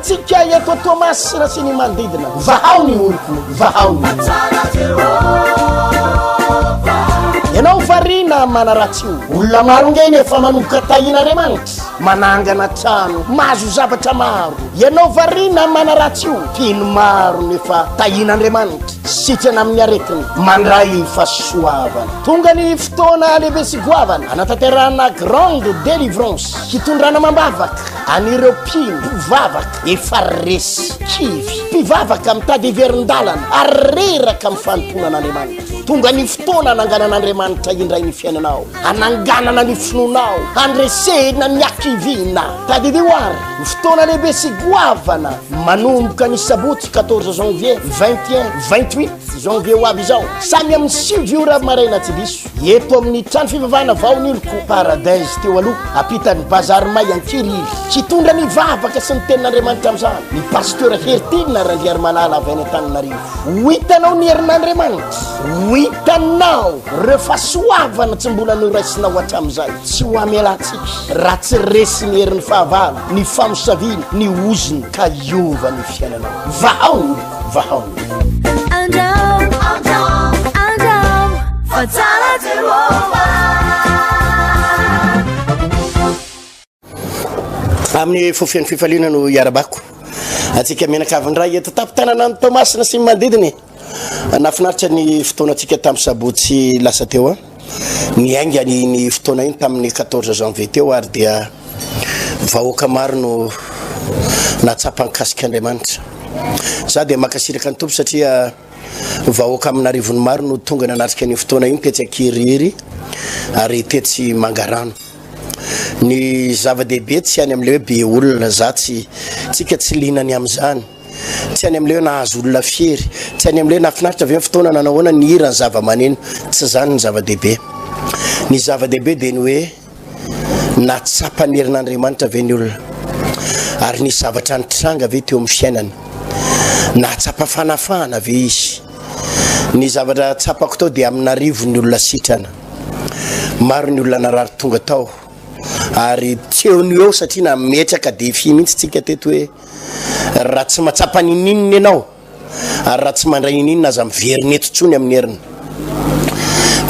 antsika eto Thomas sy ny manodidina vahao ny oloko vahao ny ianao varina manaratsy io olona maro ngeny efa manomboka tahin'Andriamanitra manangana trano mahazo zavatra maro ianao varina manaratsy io pino maro nefa tahin'Andriamanitra sitrana amin'ny aretiny mandray fahasoavana tonga ny fotoana lehibe sy goavana anatanterahana grande délivrance hitondrana mambavaka anireo pino mpivavaka efa resy kivy mpivavaka mitady heverin-dalana ary reraka amin'ny fanomponan'Andriamanitra tonga ny fotoana ananganan'Andriamanitra indray ny fiainanao ananganana ny finonao andresena ny akivina tadidihoary ny fotoana lehibe sy goavana manomboka ny sabotsy 14 janvier 21 janvier ho avy izao samy amin'ny 5 ora maraina tsy diso eto amin'ny trano fivavahana vaoniloko paradise teo aloha apitan'ny bazary may ankiriry hitondra ny vavaka sy ny tenin'Andriamanitra amin'izany ny pasteur Hertina Randriary Malala avy any Antananarivo hitanao ny herin'Andriamanitra hitanao reo fahasoavana tsy mbola noraisinao hatramin'izay tsy ho amelantsika raha tsy resy ny herin'ny fahavalo ny famosaviana ny oziny ka iova ny fiainanao vahao vahao amin'ny fofian'ny fifaliana no iarabako atsika menakavindray eto tapitanana ny Thomasina sy mandidiny nafinaritra ny fotoana atsika tamin'ny sabotsy lasa teo ny aingany ny fotoana iny tamin'ny 14 janvier teo ary dia vahoaka maro no natsapankasika Andriamanitra za dia makasiraka ny tompo satria vahoaka amin'arivony maro no tonga nanatrika ny fotoana iny tetsy akiriry ary tetsy mangarano ny zava-dehibe tsy any amin'ilay hoe be olona za tsika tsy linany amin'izany tsy any amin'ilay hoe nahazo olona fiery tsy any amin'ilay hoe nafinaritra avy fotoana nanahoana ny hira ny zava-maneno tsy zany ny zava-dehibe ny zava-dehibe dia ny hoe natsapa ny herin'Andriamanitra ve ny olona ary ny zavatra nitranga ve teo amin'ny fiainany natsapa fanafahana ve izy ny zavatra tsapako tao dia amin'arivo ny olona sitrana maro ny olona narary tonga tao ary teony eo satria na metraka defi mihitsy tsika teto hoe raha tsy matsapa ninininy ianao ary raha tsy mandray nininina aza miverina eto tsony amin'ny heriny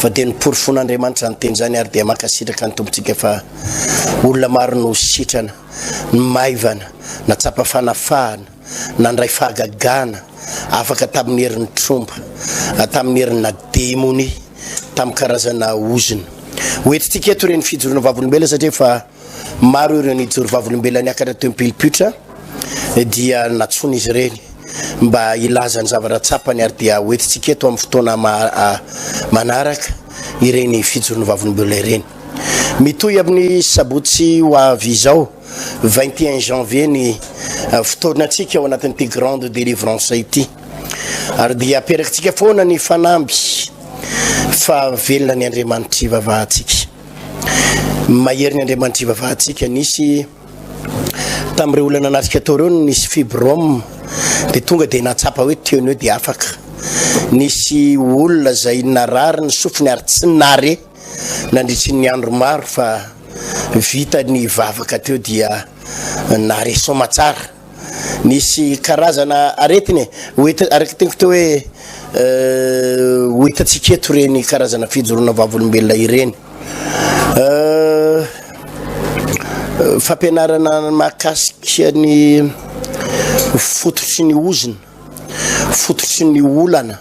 fa dia ny porofon'Andriamanitra ny teny zany ary dia makasitraka ny tompontsika fa olona maro no sitrana ny maivana natsapa fanafahana nandray fahagagana afaka tamin'ny herin'ny tromba tamin'ny herin'ny démonie tamin'ny karazana ozina hoetitsika eto reny fijorona vavolombelona satria fa maro ireo ny joro vavolombelona niakatra teo Pilipitra dia natsony izy ireny mba ilazany zavatra tsapany ary dia hoetitsika eto amin'ny fotoana manaraka ireny fijorona vavolombelona ireny mitoy amin'ny sabotsy ho avy izao 21 janvier ny fotoanatsika ao anatin'ity grande délivrance ity ary dia aperakitsika foana ny fanamby fa velona ny Andriamanitra ivavahantsika mahery ny Andriamanitra ivavahantsika nisy tamin'ireo olona natrika tao reo nisy fibrome dia tonga dia natsapa hoe teony hoe dia afaka nisy olona zay narary ny sofiny ary tsy nare nandritry ny andro maro fa vita ny vavaka teo dia nare soma tsara nisy karazana aretiny araka teniko teo hoe ho hitatsika eto reny karazana fijorona vavolombelona ireny fampianarana mahakasika ny fototry ny ozina fototry ny olana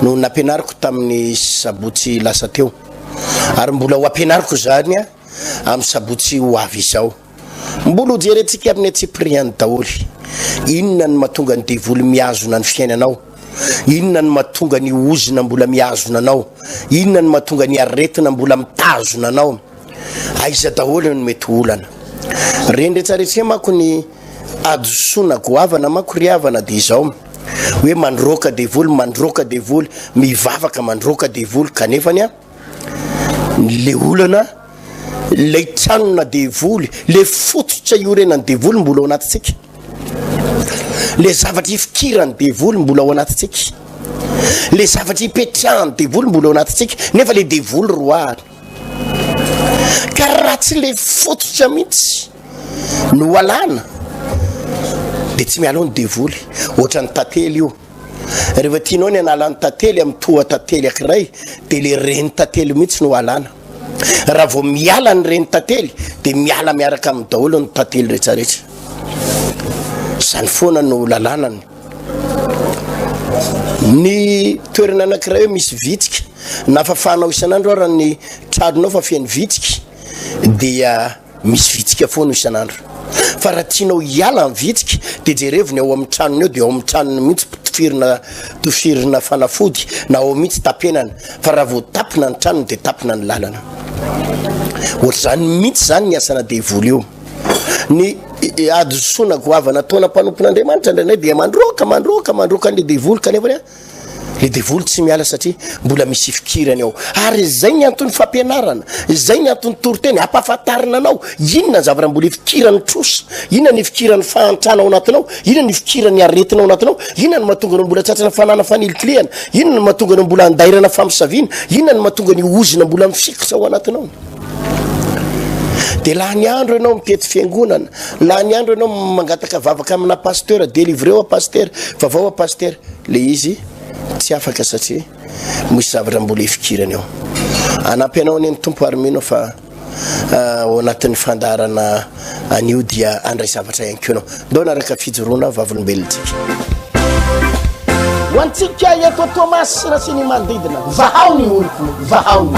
no nampianariko tamin'ny sabotsy lasa teo ary mbola ho ampianariko zany amin'ny sabotsy ho avy izao mbola hojerentsika amin'ny Tsipriany daholy inona ny mahatonga ny devoly miazona ny fiainanao inona ny mahatonga ny ozina mbola miazona anao inona ny mahatonga ny aretina mbola mitazona anao aiza daholy no mety olana reny rehetrarehetra mako ny adosona goavana mako riavana dia izao hoe mandroaka devoly mivavaka mandroaka devoly kanefany le olana le tranona devoly le fototra iorenany devoly mbola ao anatintsika le zavatra ifikirany devoly mbola ao anatintsika le zavatra ipetrahany devoly mbola ao anatintsika nefa le devoly roary ka raha tsy le fototra mihitsy no alana dia tsy miala ny devoly ohatra ny tantely io rehefa tianao ny analany tantely amin'ny toa tantely ankiray dia le reny tantely mihitsy no alana raha vao miala ny reny tantely dia miala miaraka amin'ny daholo ny tantely rehetrarehetra zany foana no lalanany ny toerana anankiray hoe misy vitsika na fafanao isan'andro raha ny tranonao fa fiany vitsika dia misy vitsika foana isan'andro fa raha tianao hiala ny vitsika dia jereviny ao amin'ny tranony eo dia ao amin'ny tranony mihitsy tofirina fanafody na ao mihitsy tapenana fa raha vao tapina ny tranony dia tapina ny lalana ohatra zany mihitsy zany ny asana devoly io ny adosoana goavana taona mpanompon'Andriamanitra ndray dia mandroka ny devoly kanefa le devoly tsy miala satria mbola misy fikirany ao ary zay ny antony fampianarana zay ny antony toroteny ampahafantarina anao inona ny zavatra mbola fikirany trosa inona ny fikirany fahantrana ao anatinao inona ny fikirany aretina ao anatinao inona ny mahatonga ny mbola tsatrana fanana fanilikilehana inona ny mahatonga ny mbola andairana famisaviana inona ny mahatonga ny ozina mbola mifikitra ao anatinao dia laha ny andro ianao mitety fiangonana laha ny andro ianao mangataka vavaka amina pasteur délivreo a pasteur vavao a pasteur le izy tsy afaka satria misy zavatra mbola ifikirany ao anampy anao ny tompo armenao fa ao anatin'ny fandarana anio dia andray zavatra ihany koa anao ndao naraka fijoroana vavolombelontsika ho antsika eto Tomasy sy ny manodidina vahao ny oloko vahao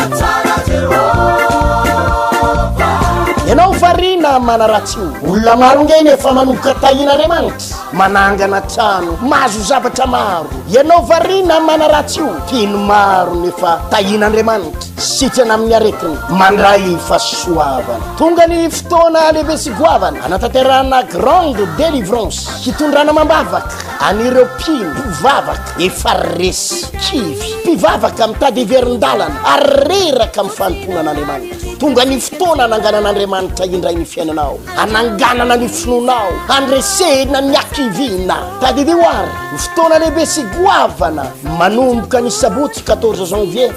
ianao varina manaratsy io olona maro ngeny efa manomboka tahin'Andriamanitra manangana trano mahazo zavatra maro ianao varina manaratsy io tino maro nefa tahin'Andriamanitra sitrana amin'ny aretiny mandray fahasoavana tonga ny fotoana lehibe sy goavana anatanterahana grande délivrance hitondrana mambavaka anireo mpivavaka efa resy kivy mpivavaka mitady heverin-dalana areraka amin'ny fanomponan'Andriamanitra tonga ny fotoana ananganan'Andriamanitra indray ny fiainanao ananganana ny finonao andresena ny akivina tadidi oary fotoana lehibe sy goavana manomboka ny sabotsy 14 janvier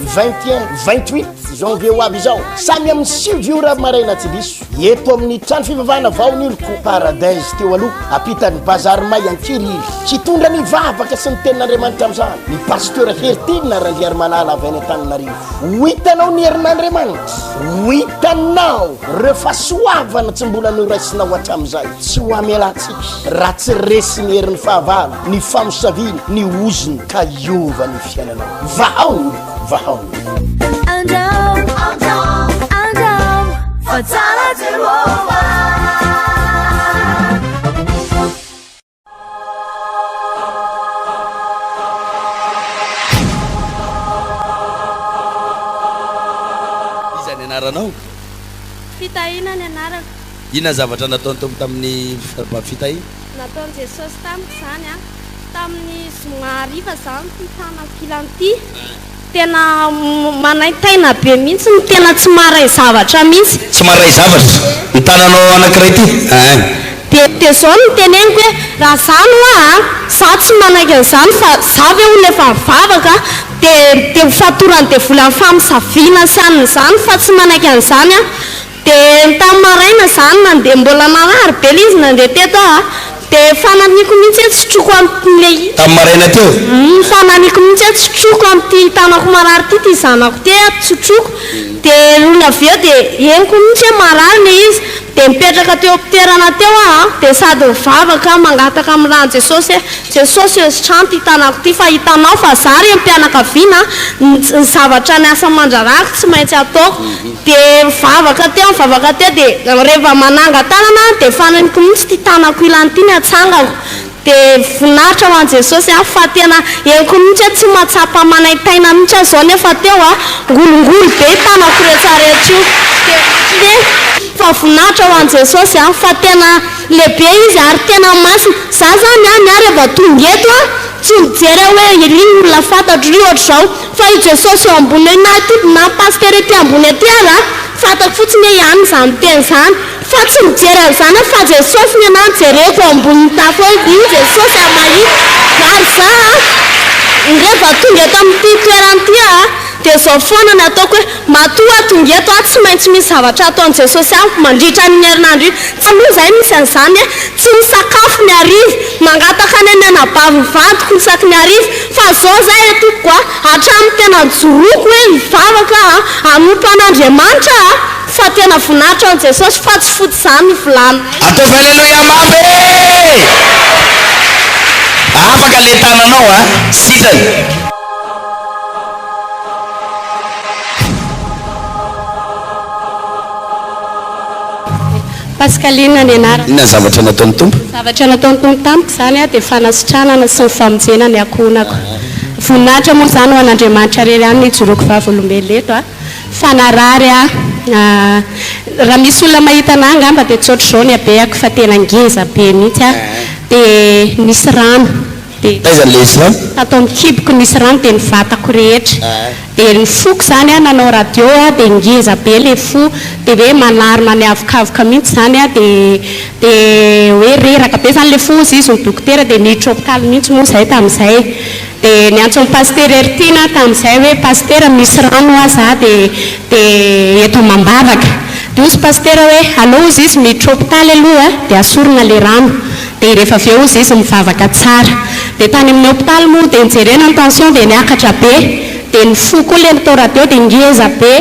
21-28 janvier ho aby izao samy amin'ny 5 ora maraina tsy diso eto amin'ny trano fivavahana vaoniloko paradise teo aloha apitan'ny bazary may ankiriry hitondra ny vavaka sy ny tenin'Andriamanitra amin'izany ny pasteur Hertina Rangiary Manala avy any Antananarivo ho hitanao ny herin'Andriamanitra ho hitanao reo fahasoavana tsy mbola noraisinao hatramin'izay tsy ho amialantsika raha tsy resy ny herin'ny fahavalo ny famosaviana ny oziny ka iova ny fiainanao vahao vahao Fatala Jehovah Izany anaranao? Fitahina ny anarako. Ina zavatra nataony tompo tamin'ny fitahina? Nataony Jesosy tamiko zany a tamin'ny zoma hariva zany tana filanty. Tena manaitaina be mihitsy ny tena tsy maray zavatra mihitsy. Tsy maray zavatra? Ny tananao anankiray ty? Dia zao no teneniko hoe raha zany hoa za tsy manaiky an'izany fa za ve olona efa mivavaka dia fatorany dia vola famisaviana saniny zany fa tsy manaiky an'izany a dia tamin'ny maraina zany nandeha mbola marary be ilay izy nandeha teto dia fananiko mihitsy tsy troko amin'ilay tamin'ny maraina teo? Fananiko mihitsy tsy troko amin'ity tanako marary ty zanako ty tsy troko dia lona avy eo dia eniko mihitsy hoe marary ilay izy dia mipetraka teo am-pitoerana teo dia sady mivavaka mangataka amin'ny rano Jesosy hoe Jesosy trano ty tanako ty fa hitanao fa za re mpianakaviana ny zavatra ny asa mandrarako tsy maintsy ataoko dia mivavaka teo dia rehefa mananga tanana dia fananiko mihitsy ty tanako ilany ty ny atsangako dia voninahitra ho an'i Jesosy fa tena eniko mihitsy tsy mahatsapa manaitaina mihitsy azao nefa teo ngolongolo be tanako rehetrarehetra io dia fa voninahitra ho an'i Jesosy fa tena lehibe izy ary tena masina za zany miary rehefa tonga eto tsy mijery hoe iny olona fantatro ry ohatr'izao fa i Jesosy eo ambony na pasteur ety ambony ety ara fantako fotsiny hoe ihany izany teny izany fa tsy mijery an'izany fa Jesosy ny anahy jereko ambony tafo io Jesosy amahita ary za rehefa tonga eto amin'ity toerana ity dia zao foana ny ataoko hoe matoa tonga eto tsy maintsy misy zavatra ataon'i Jesosy amiko mandritra ny herinandro iny tsy aloha izay misy an'izany tsy misakafo ny hariva mangataka ny any anabavy vadiko isaky ny hariva fa zao zay etoko hatramin'ny tena joroko hoe mivavaka hanompo an'Andriamanitra fa tena voninahitra an'i Jesosy fa tsy foty izany ny volana ataovy aleloia mamy afaka le tananao sitrany Pascaline ny anarana. Inona zavatra nataon'ny tompo? Zavatra nataon'ny tompo tamiko izany dia fanasitranana sy ny famonjena ny akonako. Voninahitra moa izany ho an'Andriamanitra irery ihany ny ijoroako vavolombelona eto fanarary raha misy olona mahita anahy angamba dia tsy ohatran'izao ny habehako fa tena ngeza be mihitsy dia nisy rano taiza lesy rano atao mikiboko nisy rano dia nivatako rehetra dia ny foko izany nanao radio dia ngeza be le fo dia hoe manarina ny avokavoka mihitsy izany dia hoe reraka be izany le fo izy ny dokotera dia niditra hôpitaly mihitsy moa izay tamin'izay dia niantson'ny paster Ertina tamin'izay hoe paster misy rano aza dia eto mambavaka dia ozy paster hoe allo izy izy miditra hôpitaly aloha dia asorina le rano dia rehefa avy eo izy izy mivavaka tsara dia tany amin'ny hôpitaly moa dia nijerena ny tension dia niakatra be dia ny fo koa le natao radio dia ngeza be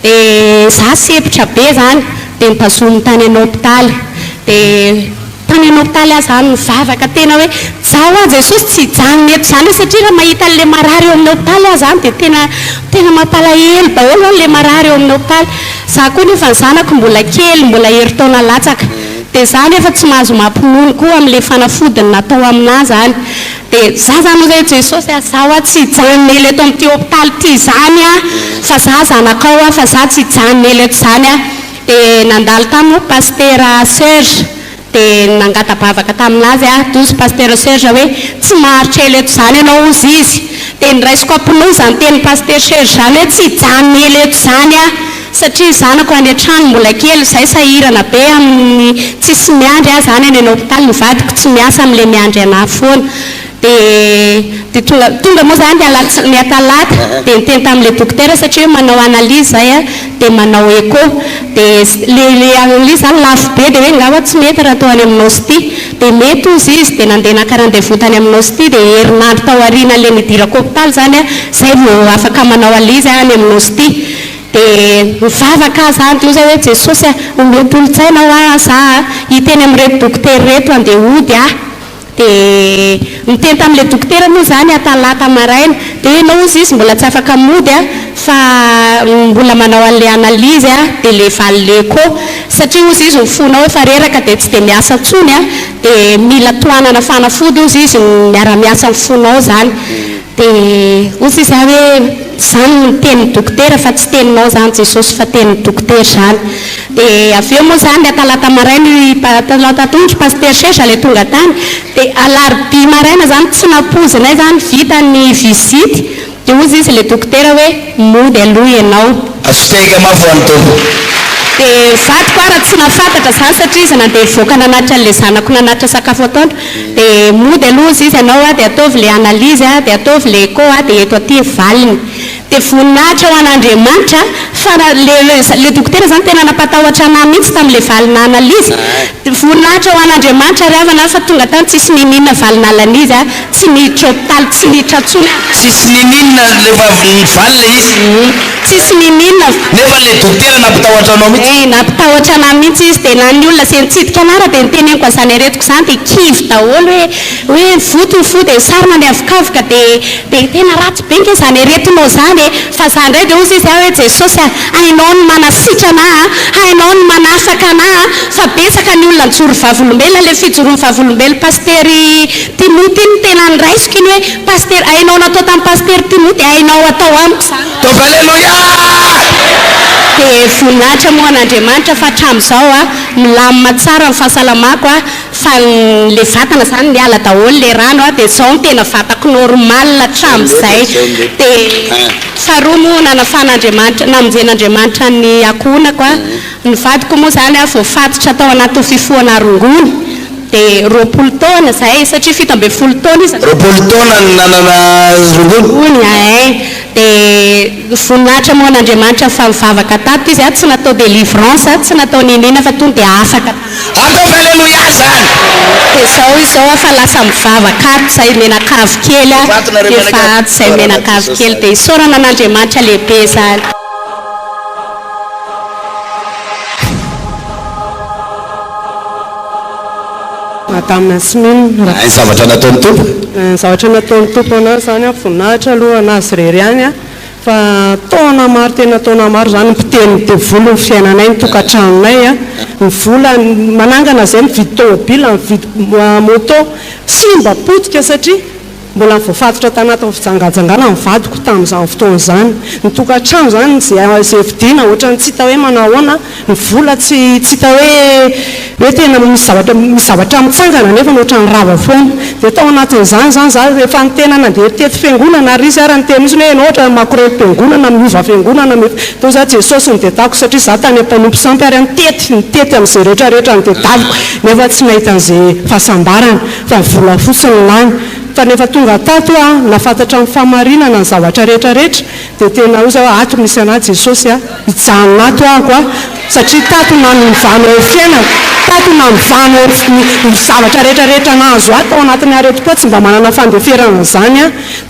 dia za sepitra be izany dia nipazomy tany amin'ny hôpitaly dia tany amin'ny hôpitaly aho izany mivavaka tena hoe zaho Jesosy tsy hijanona eto izany satria raha mahita an'ilay marary eo amin'ny hôpitaly aho izany dia tena mampalahelo daholo an'ilay marary eo amin'ny hôpitaly za koa nefa ny zanako mbola kely mbola herintaona latsaka dia zany efa tsy mahazo mampinono koa amin'ilay fanafodiny natao aminahy zany dia za zany hoe Jesosy zaho tsy hijanona ela eto amin'ity hôpitaly ity izany fa za zanakao fa za tsy hijanona ela eto izany dia nandalo tamin'ny paster Serge dia nangatabavaka taminazy dozy paster Serge hoe tsy maharitra ela eto izany ianao ozy izy dia niraisiko ampinono izany teny paster Serge izany hoe tsy hijanona ela eto izany satria zanako any an-trano mbola kely izay sahirana be amin'ny tsisy miandry zany any hôpitaly nivadiko tsy miasa amin'ilay miandry anahy foana dia tonga moa zany ny atalata dia niteny tamin'ilay dokotera satria manao analyse zay dia manao écho dia le analyse zany lafo be dia hoe ngamba tsy mety raha atao any amin'ny hosty dia mety ozy izy dia nandeha naka rendez-vous tany amin'ny hosty dia herinandro tao aoriana le nidirako hôpitaly zany zay vao afaka manao analyse any amin'ny hosty dia mivavaka zany dia zay hoe Jesosy ometolotsainao za hiteny amin'reto dokotera reto andeha hody dia miteny tamin'ilay dokotera moa zany atalata maraina dia ianao izy izy mbola tsy afaka mody fa mbola manao an'ilay analyse dia le valileko satria ozy izy mifonao efa reraka dia tsy dia miasa ntsony dia mila toanana fanafody ozy izy miara-miasa mifonao zany dia ozy izy hoe zany ny tenin'ny dokotera fa tsy teninao zany Jesosy fa tenin'ny dokotera zany dia avy eo moa zany atalata maraina talata tondro paster Serge le tonga tany dia alarobia maraina zany tsy napozinay zany vita ny visity dia ozy izy le dokotera hoe mody aloha ianao asiteka mafoany tompo dia vadiko raha tsy nafantatra zany satria izy nandeha voaka nanatitra an'ilay zanako nanatitra sakafo atoandro dia mody aloha izy ianao dia ataovy le analyse dia ataovy le écho dia eto aty valiny dia voninahitra ho an'Andriamanitra fa le dokotera zany tena napatahotra anahy mihitsy tamin'ilay valina analyse voninahitra ho an'Andriamanitra ravana fa tonga tany tsisy nininona valina analyse tsy niditra hôpitaly tsy niditra tsony tsisy nininona lefa valina izy tsisy nininona nefa le dokotera nampitahotra anao mihitsy nampitahotra anahy mihitsy izy dia na ny olona se nitsidika anara dia niteneniko azany aretiko izany dia kivy daholo hoe voto fo dia sarina ny avokavoka dia tena ratsy be nke izany aretinao izany fa za indray dia ozy izy hoe Jesosy hainao ny manasitrana hainao ny manasaka anahy fa betsaka ny olona nijoro vavolombelona le fijoroan'ny vavolombelona paster Timoty ny tena niraisiko iny hoe paster hainao natao tamin'ny paster Timoty hainao atao amiko izany ataovy aleloia dia voninahitra moa an'Andriamanitra fa hatramin'izao milamina tsara ny fahasalamako fa le vatana zany miala daholo le rano dia izao ny tena vatako normal hatramin'izay dia faharoa moa nanafan'Andriamanitra namonjen'Andriamanitra ny akonako ny vadiko moa zany voafatotra tao anaty fifohana rongony dia 20 taona zahay satria 17 taona izy. 20 taona ny nanana rongony. Dia voninahitra moa n'Andriamanitra fa mivavaka tato izy tsy natao délivrance tsy natao ninina fa tonga dia afaka. Ataovy aleloia zany. Dia izao izao fa lasa mivavaka ato izay menakavy kely efa ato izay menakavy kely dia isaorana n'Andriamanitra lehibe zany. Madame Smine. Ny zavatra nataon'ny tompo. Zavatra nataon'ny tompo anazy zany voninahitra aloha anazy rery any fa taona maro tena taona maro zany mpiteny devolo ny fiainanay ny tokantranonay ny vola manangana zay mividy tômôbila mividy moto simba potika satria mbola voafatotra tanaty fijangajangana mivadiko tamin'izany fotoana zany ny tokantrano zany zay vidina ohatrany tsy hita hoe manahoana ny vola tsy hita hoe tena misy zavatra mitsangana nefa ohatrany rava foana dia tao anatin'izany zany za rehefa ny tena nandeha tety fiangonana ary izy ary ny tena misy hoe ianao ohatra makoreo fiangonana miova fiangonana tao za Jesosy ny dedako satria za tany ampanompo sampy ary nitety amin'izay rehetrarehetra ny dedaviko nefa tsy nahita an'izay fahasambarana fa vola fotsiny lany fa nefa tonga tato nafantatra amin'ny famarinana ny zavatra rehetrarehetra dia tena ho za ato misy anahy Jesosy hijanona ato ahako satria tato na mivano fiainana tato na mivano ny zavatra rehetrarehetra nahazo ato ao anatin'ny aretim-po tsy mba manana fandeferana zany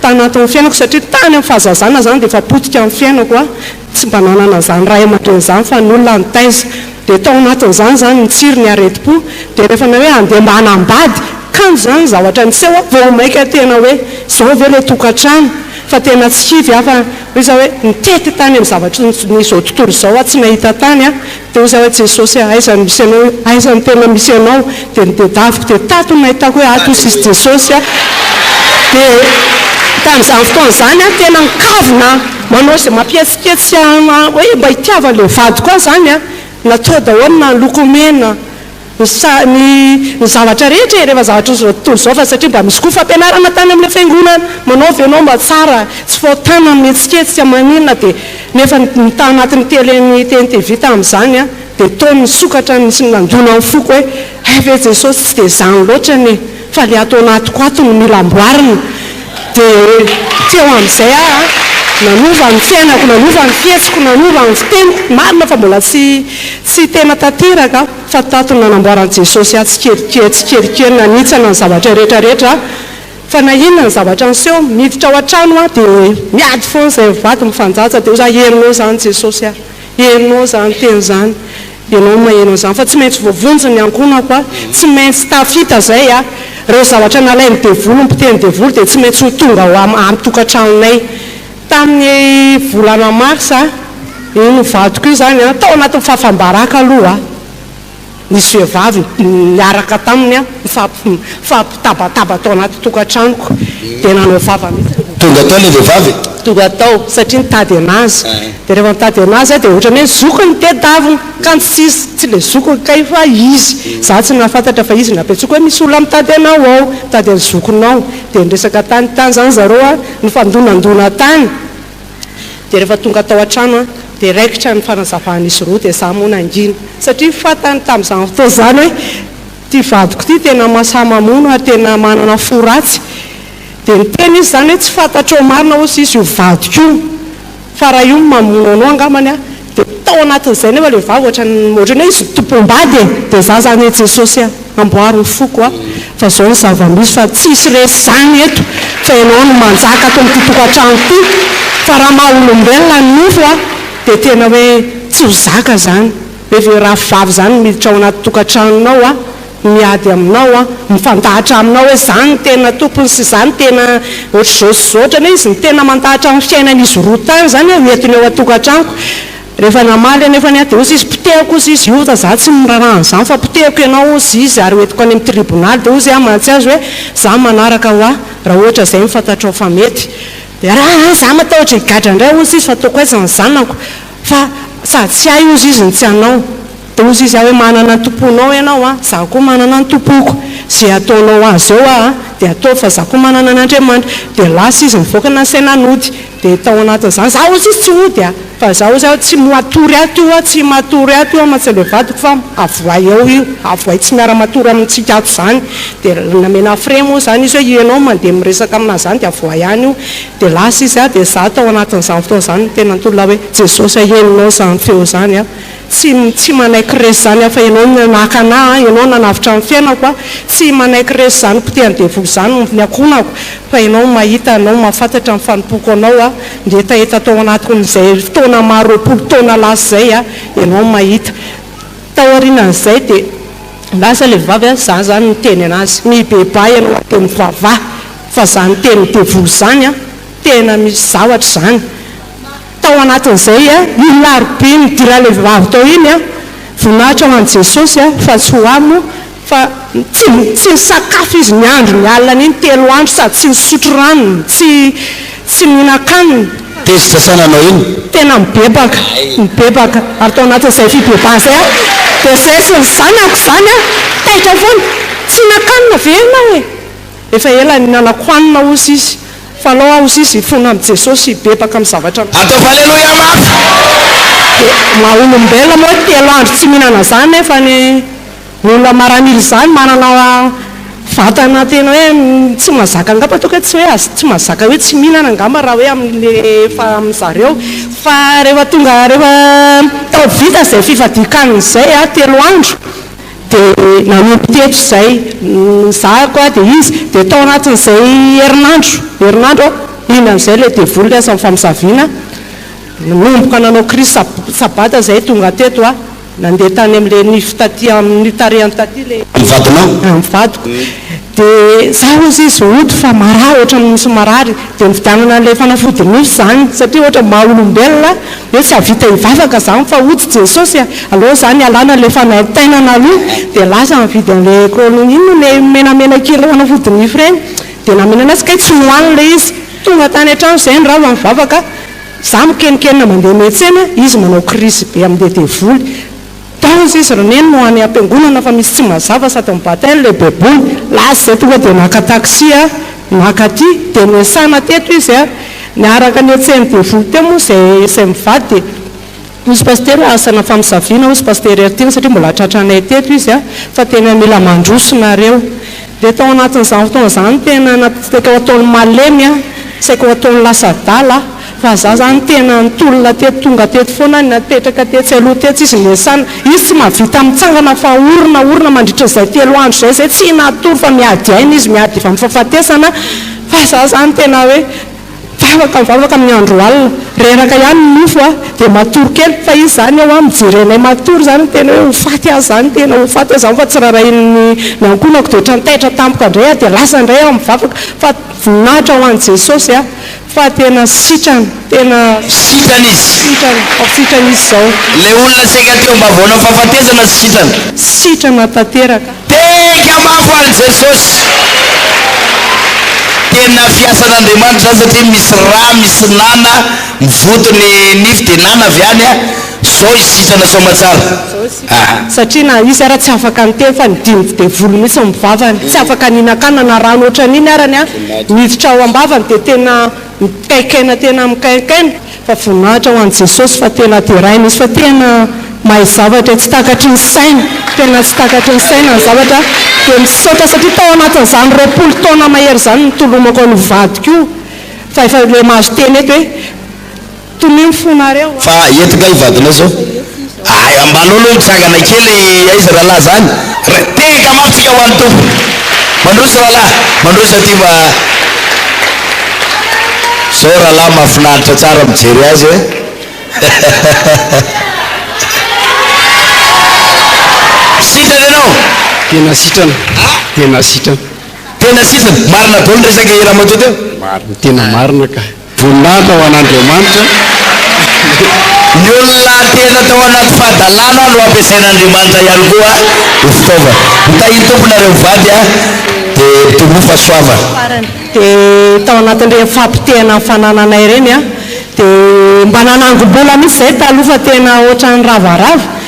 tanatin'ny fiainako satria tany amin'ny fahazazana zany dia efa potika amin'ny fiainako tsy mba nanana zany raha aman-dren'izany fa ny olona nitaiza dia tao anatin'izany zany nitsiry ny aretim-po dia rehefa na hoe andeha mba hanambady kanjo zany zavatra niseho vao maika tena hoe zao ve ilay tokantrano fa tena tsy hivy fa hoe za hoe nitety tany amin'ny zavatra n'izao tontolo izao tsy nahita tany dia hoza hoe Jesosy aizany misy anao aizany tena misy anao dia nidedaviko dia tato nahitako hoe ato sisy Jesosy dia tamin'izany fotoana zany tena nikavina manao izay mampietsiketsy hoe mba hitiava ilay vadiko zany natao daholo na lokomena ny zavatra rehetra rehefa zavatra zao tontolo zao fa satria mba misy koa fampianarana tany amin'ilay fiangonana manaovy ianao mba tsara tsy faotana mietsiketsika maninona dia nefa nita anatin'ny teleny TNTV tamin'izany dia tao nisokatra nisy nandona amin'ny foko hoe ave Jesosy tsy dia zany loatra ny fa le atao anatiko ato no mila amboarina dia teo amin'izay nanova ny fiainako nanova ny fietsiko nanova ny fiteniko marina fa mbola tsy tena tanteraka fa tato nanamboaran'i Jesosy tsikelikely nanitsana ny zavatra rehetrarehetra fa na inona ny zavatra niseho miditra ao an-trano dia miady foana izay vato mifanjaja dia ho za herinao zany Jesosy herinao zany teny zany ianao mahenao zany fa tsy maintsy voavonjy ny ankonako tsy maintsy tafita zay reo zavatra nalainy devolo mpiteny devolo dia tsy maintsy ho tonga amin'ny tokantranonay tamin'ny volana marsa iny vadiko io zany tao anatin'ny fahafambaraka aloha nisy vehivavy miaraka taminy mifampitabataaba tao anaty tokantranoko dia nanao vava mihitsy tonga tao ilay vehivavy tonga tao satria nitady anazy dia rehefa nitady anazy dia ohatrany hoe zoko ny tedaviny ka tsy ilay zoko kay fa izy za tsy nahafantatra fa izy napetsoko hoe misy olona mitady anao ao mitady any zokonao dia niresaka tany zany zareo nifandonandona tany dia rehefa tonga tao an-trano dia raikitra ny fanazavahan'izy roa dia za moa nangina satria fatany tamin'izany fotoana zany hoe ty vadiko ty tena masamamono tena manana fo ratsy dia niteny izy zany hoe tsy fantatrao marina ozy izy io vadiko io fa raha io mamono anao angamany dia tao anatin'izay nefa le vavy ohatrany hoe izy tompombady dia za zany hoe Jesosy amboary ny foko fa zao ny zava-misy fa tsisy resy zany eto fa ianao no manjaka ato amin'ity tokantrano ty fa raha maha-olombelona ny nofo dia tena hoe tsy ho zaka zany hoe raha vavy zany miditra ao anaty tokantranonao miady aminao mifandahatra aminao hoe zany tena tompony sy zany tena ohatr'izao sy zoatra hoe izy ny tena mandahatra amin'ny fiainan'izy roa tany zany entiny ao a-tokantranoko rehefa namaly nefa dia ozy izy potehako ozy izy io za tsy mirarahana zany fa potehako ianao ozy izy ary hoentiko any amin'ny tribonaly dia ozy mantsy azy hoe za manaraka raha ohatra zay mifantatrao fa mety dia raha za matahotra higadra indray ozy izy fa ataoko aiza ny zanako fa sady tsy ahy ozy izy ny tsy anao dia ozy izy hoe manana ny tomponao ianao za koa manana ny tompoko zay ataonao azy eo dia atao fa za koa manana an'Andriamanitra dia lasa izy mivoaka na senanody dia tao anatin'izany za ozy izy tsy ody fa za ozy tsy matory ato io tsy matory ato io amatsaile vadiko fa avoay eo io avoay tsy miara-matory amintsika ato zany dia namena frais moa zany izy hoe ianao mandeha miresaka amina zany dia avoay any io dia lasa izy dia za tao anatin'izany fotoana zany tena antolona hoe Jesosy aheninao zany feo zany tsy manaiky resy zany fa ianao nanakana ianao nanavitra amin'ny fiainako tsy manaiky resy zany potehany devoly zany ny akonako fa ianao mahita anao mahafantatra amin'ny fanompoko anao dia tahita tao anatin'izay fotoana maro 20 taona lasa zay ianao mahita tao aorianan'izay dia lasa le vavy za zany niteny anazy mibeba ianao teny vavaha fa zany teny devoly zany tena misy zavatra zany tao anatin'izay ilarobe nidira le vavy tao iny voninahitra ho an'i Jesosy fa tsy ho amo fa tsy sakafo izy ny andro ny alina iny 3 andro sady tsy misotro rano tsy mihinan-kanina tezitra sananao iny tena mibebaka ary tao anatin'izay fibebana zay dia zay sy ny zanako zany taitra foana tsy hinan-kanina velona hoe efa ela ninanako hanina ozy izy fa alao aozy izy fona amin'i Jesosy hibebaka amin'ny zavatra atao haleloia mafy maha-olombelona moa 3 andro tsy mihinana zany nefa ny olona maranily zany manana vatana tena hoe tsy mazaka angamba toka tsy hoe tsy mazaka hoe tsy mihinana angamba raha hoe amin'zareo fa rehefa tonga rehefa tao vita zay fifadikan'izay 3 andro dia nanompo teto zay za koa dia izy dia tao anatin'izay herinandro inan'izay le devoly lasa mifamosavina nomboka nanao Kristy sabata zay tonga teto nandeha tany amin'le nitareany taty le mivadiko dia za ozy izy ody fa marary ohatra misy marary dia nividianana le fanafody nify zany satria ohatra maha-olombelona hoe tsy havita hivavaka zany fa ody Jesosy aloha zany alana le fanaitainana aloha dia lasa mividy an'le kolony ino le menamena kely fanafody nify reny dia namena anazy kay tsy hohaniny le izy tonga tany an-trano zay ny raha mivavaka za mikenikenina mandeha metsena izy manao Kristy be amin'le devoly taozy izy roneny no any am-piangonana fa misy tsy mazava sady mibatainy le beboly lasa zay tonga dia naka taxi nakaty dia niasana teto izy niaraka ny etseny devoly teo moa zay mivady dia izy paster asana famosaviana izy paster ertiny satria mbola tratranay teto izy fa tena mila mandrosonareo dia tao anatin'izany fotoana zany tena saika ho ataony malemy saika ho ataony lasa dala fa za zany tena nitolona teto tonga teto foana napetraka tetsy aloha tetsy izy niasana izy tsy mahavita mitsangana fa orona mandritra zay 3 andro zay tsy natory fa miady aina izy miady efa mifahafatesana fa za zany tena hoe mivavaka amin'ny andro alina reraka ihany nofo dia matory kely fa izy zany eo mijerenay matory zany tena hoe hofaty azy zany tena hofaty azy zany fa tsy raharahin'ny ankonako dia ohatran'ny taitra tampoka indray dia lasa indray mivavaka fa voninahitra ho an'i Jesosy fa tena sitrana tena sitrana izy zao le olona saika teo mba vaonao fahafatesana sitrana tanteraka teka mafo any Jesosy tena fiasan'Andriamanitra zany satria misy raha misy nana mivotony nify dia nana avy any zao izy sitrana somatsara satria na izy raha tsy afaka niteny fa nidimy devoly mihitsy mivavany tsy afaka nihinan-kanina na rano ohatran'iny arany miditra ao am-bavany dia tena mikaikaina tena mikaikaina fa voninahitra ho an'i Jesosy fa tena deraina izy fa tena mahay zavatra tsy takatry ny saina tena tsy takatry ny saina ny zavatra dia misaotra satria tao anatin'izany 20 taona mahery zany nitolomako ny vadiko io fa efa le mahazo teny eto hoe tominy fonareo fa entika ivadina zao ay amban'olo mitsangana kely aiza rahalahy zany teka mafika ho an'ny tompo mandroso rahalahy mandroso aty mba zao rahalahy mahafinaritra tsara mijery azy hoe sitrana ianao tena sitrana marina dolo resaka iramatao teo marina tena marina ka voninahitra ho an'Andriamanitra ny olona tena tao anaty fahadalana no ampiasain'Andriamanitra ihany koa ho fitaova mitahiny tomponareo vady dia tomofa soava dia tao anatin'ireny fampitehana fanananay ireny dia mba nanangom-bola mihitsy zay taloha fa tena ohatran'ny ravarava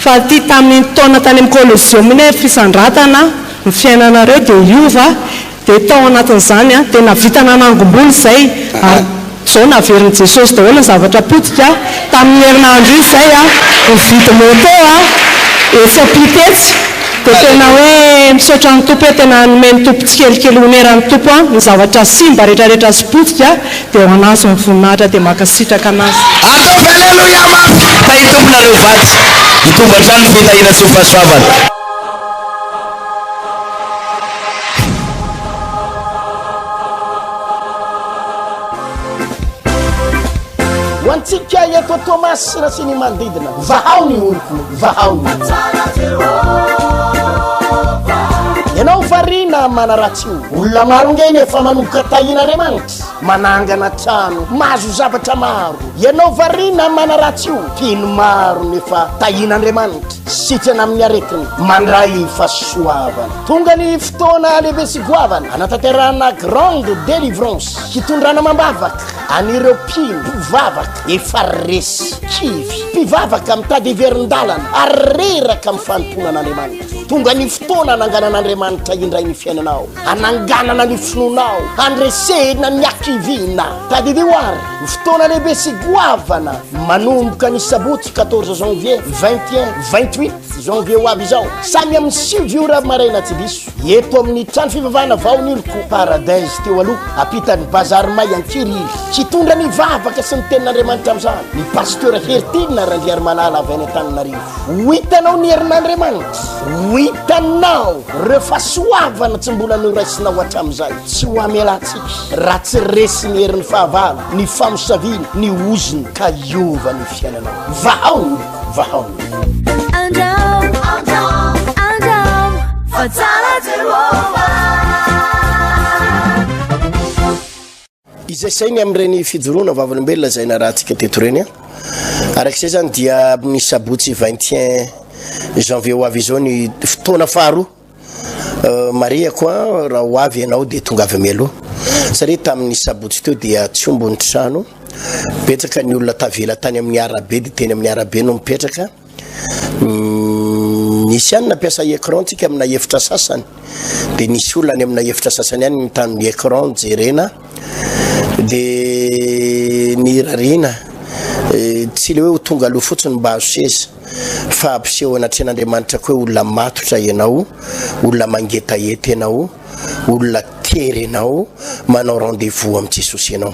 fa ty tamin'ny taona tany amin'ny collégium iny fisandratana ny fiainanareo dia iova dia tao anatin'izany a dia navita nanangom-boly izay ary zao naverin'i Jesosy daholo ny zavatra potika tamin'ny herinandro io izay a nividy moto a efa pitetsy dia tena hoe misaotra ny tompo hoe tena nomeny tompo tsikelikely oneran'ny tompo a ny zavatra simba rehetrarehetra sy potika dia ho anazy ny voninahitra dia makasitraka anazy atao haleluya mafy tahitomponareo vaty mitomba trano fitahina sy fahasoavana hoantsika eto Tomasina sy ny manodidina vahao ny oloko vahao ny ianao varina manaratsy io olona maro ngeny efa manomboka tahin'Andriamanitra manangana trano mahazo zavatra maro ianao varina manaratsy io pino maro nefa tahin'Andriamanitra sitrana amin'ny aretiny mandray fahasoavana tonga ny fotoana lehibe sy goavana anatanterahana grande délivrance hitondrana mambavaka anireo pino mpivavaka efa resy kivy mpivavaka mitady heverin-dalana ary reraka amin'ny fanomponan'Andriamanitra tonga ny fotoana ananganan'Andriamanitra indray ny fiainanao ananganana ny finonao andresena ny akivina tadidio ary ny fotoana lehibe sy goavana manomboka ny sabotsy 14 janvier 21-28 janvier ho avy izao samy amin'ny 5 ora maraina tsy diso eto amin'ny trano fivavahana vaoniloko paradise teo aloha apitan'ny bazary may ankiriry hitondra ny vavaka sy ny tenin'Andriamanitra amin'izany ny pasteur Hertina Randriary Malala avy any Antananarivo ho hitanao ny herin'Andriamanitra ho hitanao reo fahasoavana tsy mbola noraisinao hatramin'izay tsy ho amelantsika raha tsy resy ny herin'ny fahavalo ny famosaviana ny oziny ka iova ny fiainanao vahao vahao izay sainy amin'ireny fijoroana vavolombelona zay na raha tsika teto reny arak'izay zany dia ny sabotsy 21 janvier ho avy izao ny fotoana faharoa Maria koa raha ho avy ianao dia tonga avy mialoha satria tamin'ny sabotsy teo dia tsy ombony trano mipetraka ny olona tavela tany amin'ny arabe dia teny amin'ny arabe no mipetraka nisy ihany nampiasa écran tsika amina efitra sasany dia nisy olona any amina efitra sasany ihany mitany écran jerena dia ny rarina tsy le hoe ho tonga aloha fotsiny mba azo seza fa ampiseho anatrehan'Andriamanitra koa hoe olona matotra ianao olona mangetaheta ianao olona tery ianao manao rendez-vous amin'ny Jesosy ianao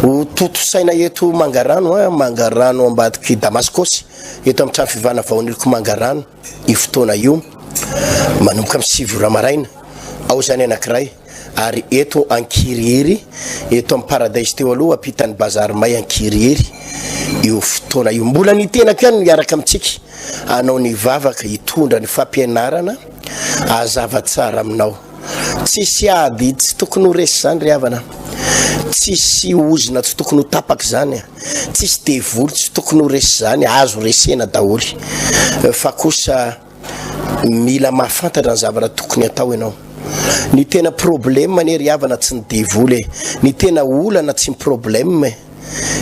ho totosaina eto mangarano ambadiky Damascos eto amin'ny trano fivavahana vaoniloko mangarano io fotoana io manomboka amin'ny 7 ora maraina ao zany anankiray ary eto ankirihery eto amin'ny paradise teo aloha apitan'ny bazary may ankirihery io fotoana io mbola ny tenako ihany miaraka amintsika anao ny vavaka hitondra ny fampianarana azava tsara aminao tsisy ady tsy tokony ho resy zany ry havana tsisy ozina tsy tokony ho tapaka zany tsisy devoly tsy tokony ho resy zany azo resena daholy fa kosa mila mahafantatra ny zavatra tokony atao ianao ny tena problème ne ry havana tsy ny devoly ny tena olana tsy ny problème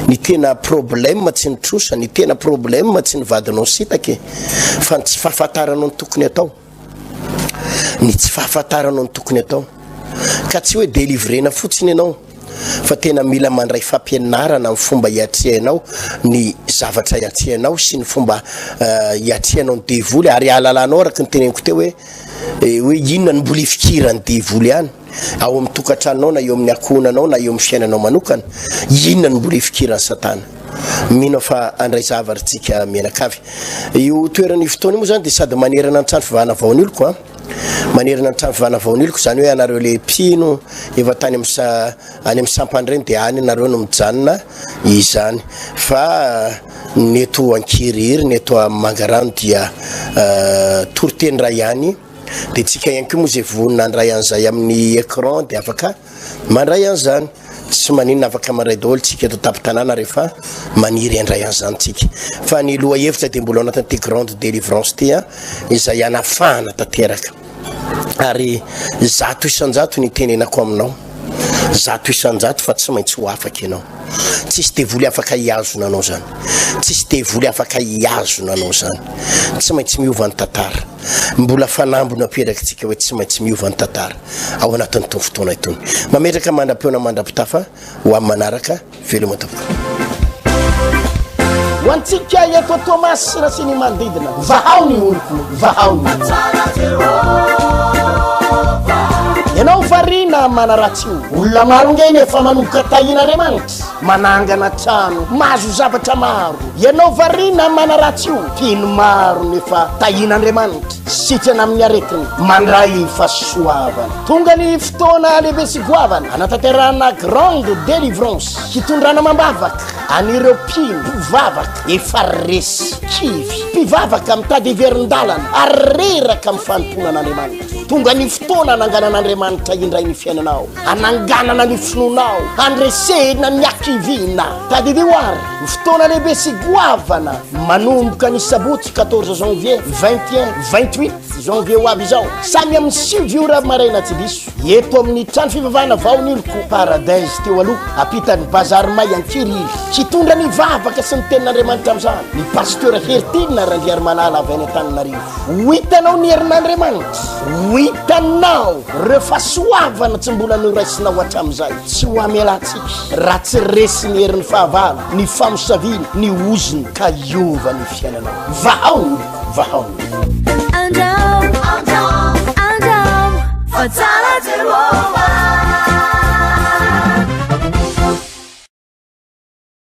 ny tena problème tsy ny trosa ny tena problème tsy ny vadinao sitake fa tsy fahafantaranao ny tokony atao ny tsy fahafantaranao ny tokony atao ka tsy hoe délivrena fotsiny ianao fa tena mila mandray fampianarana amin'ny fomba hiatrianao ny zavatra hiatrianao sy ny fomba hiatrianao ny devoly ary ahalalànao araka ny teneniko teo hoe inona ny mbola ifikirany devoly ihany ao amin'ny tokantranonao na eo amin'ny akonanao na eo amin'ny fiainanao manokana inona ny mbola ifikirany satana mino fa andray zavaritsika mianakavy io toerany fotoana moa zany dia sady manerana ny trano fivavahana vaoniloko manerana ny trano fivavahana vaoniloko zany hoe anareo le pino efa tany any amin'ny sampandreny dia any anareo no mijanona izany fa neto ankirihery neto mangarano dia toroteny ray ihany dia tsika ihany koa moa zay vonina andray an'izay amin'ny écran dia afaka mandray an'izany tsy maninona afaka mandray daholo tsika eto tapin-tanàna rehefa maniry andray an'izany tsika fa ny loha hevitra dia mbola ao anatin'ity grande délivrance ty izay anafahana tanteraka ary zato isan-jato ny tenenako aminao zato isanjato fa tsy maintsy ho afaka ianao tsisy devoly afaka hiazona anao zany tsisy devoly afaka hiazona anao zany tsy maintsy miova ny tantara mbola fanambona aperakitsika hoe tsy maintsy miova ny tantara ao anatin'ny tony fotoana itony mametraka mandram-peona mandram-pitafa ho amin'ny manaraka veloma tompoko ho antsika eto Thomas sy ny manodidina vahao ny oloko vahao ny ianao varina manaratsy io olona maro ngeny efa manomboka tahin'Andriamanitra manangana trano mahazo zavatra maro ianao varina manaratsy io tino maro nefa tahin'Andriamanitra sitrana amin'ny aretiny mandray fahasoavana tonga ny fotoana lehibe sy goavana anatanterahana grande délivrance hitondrana mambavaka anireo mpivavaka efa resy kivy mpivavaka mitady heverin-dalana ary reraka amin'ny fanomponan'Andriamanitra tonga ny fotoana ananganan'Andriamanitra indray ny fiainanao ananganana ny finonao andresena ny akivina tadidio ary ny fotoana lehibe sy goavana manomboka ny sabotsy 14 janvier 21-28 janvier ho avy izao samy amin'ny 5 ora maraina tsy diso eto amin'ny trano fivavahana vaoniloko paradise teo aloha apitan'ny bazary may ankirily hitondra ny vavaka sy ny tenin'Andriamanitra amin'izany ny pasteur Hertina Randriary Manala avy any Antananarivo hitanao ny herin'Andriamanitra hitanao reo fahasoavana tsy mbola noraisinao hatramin'izay tsy ho amelantsika raha tsy resy ny herin'ny fahavalo ny famosaviana ny oziny ka iova ny fiainanao vahao Andam, for Tala Jehovah.